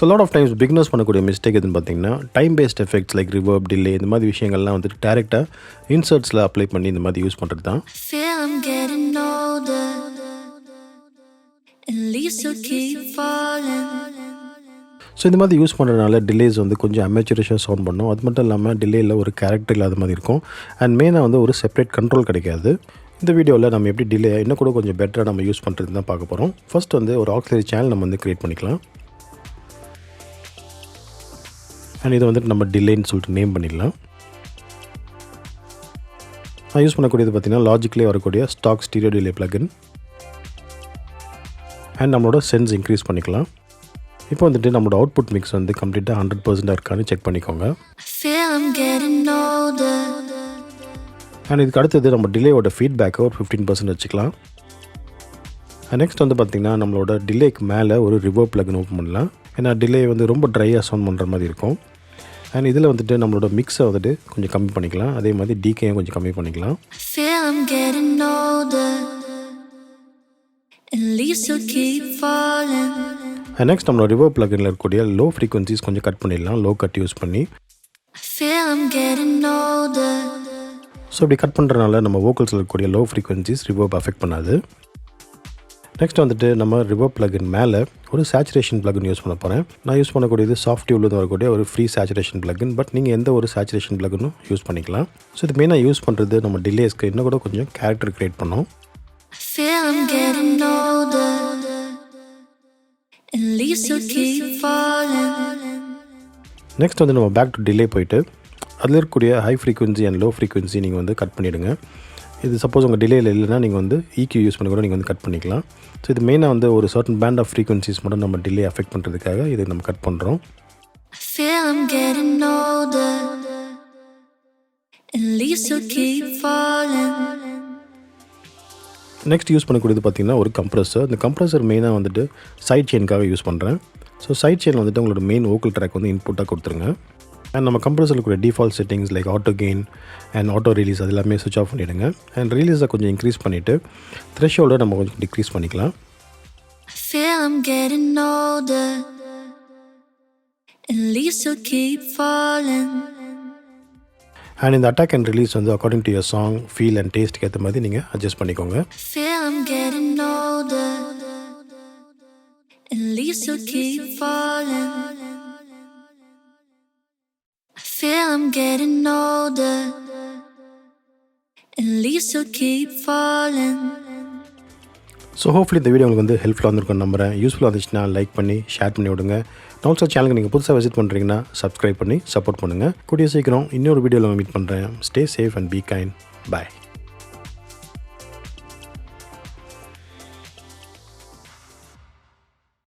So lot of times beginners பண்ணக்கூடிய mistake எதுன்னு பார்த்தீங்கன்னா time based effects like reverb delay இந்த மாதிரி விஷயங்கள்லாம் வந்துட்டு டேரெக்டாக இன்சர்ட்ஸில் அப்ளை பண்ணி இந்த மாதிரி யூஸ் பண்ணுறது தான். ஸோ இந்த மாதிரி யூஸ் பண்ணுறதுனால டிலேஸ் வந்து கொஞ்சம் அமெச்சூரிஷாக சவுண்ட் பண்ணும். அது மட்டும் இல்லாமல் டிலேயில் ஒரு கேரக்டர் இல்லாத மாதிரி இருக்கும். அண்ட் மெயினாக வந்து ஒரு செப்பரேட் கண்ட்ரோல் கிடைக்காது. இந்த வீடியோவில் நம்ம எப்படி டிலே இன்னும் கூட கொஞ்சம் பெட்டராக நம்ம யூஸ் பண்ணுறது தான் பார்க்க போகிறோம். ஃபர்ஸ்ட் வந்து ஒரு ஆக்ஸிலரி சேனல் நம்ம வந்து க்ரியேட் பண்ணிக்கலாம். அண்ட் இதை வந்துட்டு நம்ம டிலேன்னு சொல்லிட்டு நேம் பண்ணிடலாம். நான் யூஸ் பண்ணக்கூடியது பார்த்திங்கன்னா லாஜிக்லேயே வரக்கூடிய stock stereo delay plugin. And நம்மளோட சென்ஸ் இன்க்ரீஸ் பண்ணிக்கலாம். இப்போ வந்துட்டு நம்மளோட அவுட்புட் மிக்ஸ் வந்து கம்ப்ளீட்டாக 100% இருக்கான்னு செக் பண்ணிக்கோங்க. அண்ட் இதுக்கு அடுத்தது நம்ம டிலேயோட ஃபீட்பேக்கை ஒரு 15% வச்சுக்கலாம். நெக்ஸ்ட் வந்து பார்த்திங்கன்னா நம்மளோட டிலேக்கு மேலே ஒரு ரிவர்ப் பிளகின் ஓப்பன் பண்ணலாம். ஏன்னா டிலே வந்து ரொம்ப ட்ரையாக சவுண்ட் பண்ணுற மாதிரி இருக்கும். அண்ட் இதில் வந்துட்டு நம்மளோட மிக்ஸை வந்துட்டு கொஞ்சம் கம்மி பண்ணிக்கலாம். அதே மாதிரி டிகேயும் கொஞ்சம் கம்மி பண்ணிக்கலாம். நெக்ஸ்ட் நம்மளோட ரிவர்ப் பிளகின்ல இருக்கக்கூடிய லோ ஃப்ரீக்வன்சிஸ் கொஞ்சம் கட் பண்ணிடலாம். லோ கட் யூஸ் பண்ணி. ஸோ இப்படி கட் பண்ணுறதுனால நம்ம வோக்கல்ஸில் இருக்கக்கூடிய லோ ஃப்ரீக்வன்சிஸ் ரிவர்ப் அஃபெக்ட் பண்ணாது. நெக்ஸ்ட் வந்துட்டு நம்ம ரிவர்ப் பிளகின் மேலே ஒரு சேச்சுரேஷன் பிளகின் யூஸ் பண்ண போகிறேன். நான் யூஸ் பண்ணக்கூடியது சாஃப்ட்யூவில் வரக்கூடிய ஒரு ஃப்ரீ சேச்சுரேஷன் பிளகின். பட் நீங்கள் எந்த ஒரு சேச்சுரேஷன் பிளகினும் யூஸ் பண்ணிக்கலாம். ஸோ இது மெயினாக யூஸ் பண்ணுறது நம்ம டிலேஸ்க்கு இன்னும் கூட கொஞ்சம் கேரக்டர் க்ரியேட் பண்ணோம். நெக்ஸ்ட் வந்து நம்ம பேக் டு டிலே போயிட்டு அதில் இருக்கக்கூடிய high frequency and low frequency நீங்கள் வந்து கட் பண்ணிவிடுங்க. இது சப்போஸ் உங்கள் டிலேயில் இல்லைன்னா நீங்கள் வந்து EQ யூஸ் பண்ணி கூட நீங்கள் வந்து கட் பண்ணிக்கலாம். ஸோ இது மெயினாக வந்து ஒரு சர்டன் பேண்ட் ஆஃப் ஃப்ரீக்வன்சிஸ் மட்டும் நம்ம டிலே அஃபெக்ட் பண்ணுறதுக்காக இது நம்ம கட் பண்ணுறோம். நெக்ஸ்ட் யூஸ் பண்ணக்கூடியது பார்த்திங்கன்னா ஒரு கம்ப்ரஸர். இந்த கம்ப்ரஸர் மெயினாக வந்துட்டு சைட் செயினுக்காக யூஸ் பண்ணுறேன். ஸோ சைட் செயின் வந்துட்டு உங்களோட மெயின் வோக்கல் ட்ராக் வந்து இன்புட்டாக கொடுத்துருங்க. அண்ட் நம்ம கம்ப்ரஸரில் கூட default settings like auto gain and auto release அது எல்லாமே சுவிச் ஆஃப் பண்ணிவிடுங்க. அண்ட் ரிலீஸை கொஞ்சம் இன்க்ரீஸ் பண்ணிவிட்டு த்ரெஷ்ஹோல்டை நம்ம கொஞ்சம் டிக்ரீஸ் பண்ணிக்கலாம். அண்ட் இந்த அட்டாக் அண்ட் ரிலீஸ் வந்து according to your song feel and டேஸ்ட்டுக்கு ஏற்ற மாதிரி நீங்கள் அட்ஜஸ்ட் பண்ணிக்கோங்க. I'm getting older, at least you'll keep falling. So hopefully இந்த வீடியோ உங்களுக்கு வந்து ஹெல்ப்ஃபுல்லாக இருந்திருக்கும் நம்புகிறேன். யூஸ்ஃபுல்லாக இருந்துச்சுன்னா லைக் பண்ணி ஷேர் பண்ணி விடுங்க. ஆல்சோ சேனலுக்கு நீங்கள் புதுசாக விசிட் பண்ணுறீங்கன்னா சப்ஸ்கிரைப் பண்ணி சப்போர்ட் பண்ணுங்கள். கூடிய சீக்கிரம் இன்னொரு வீடியோவில் மீட் பண்ணுறேன். Stay safe and be kind. Bye.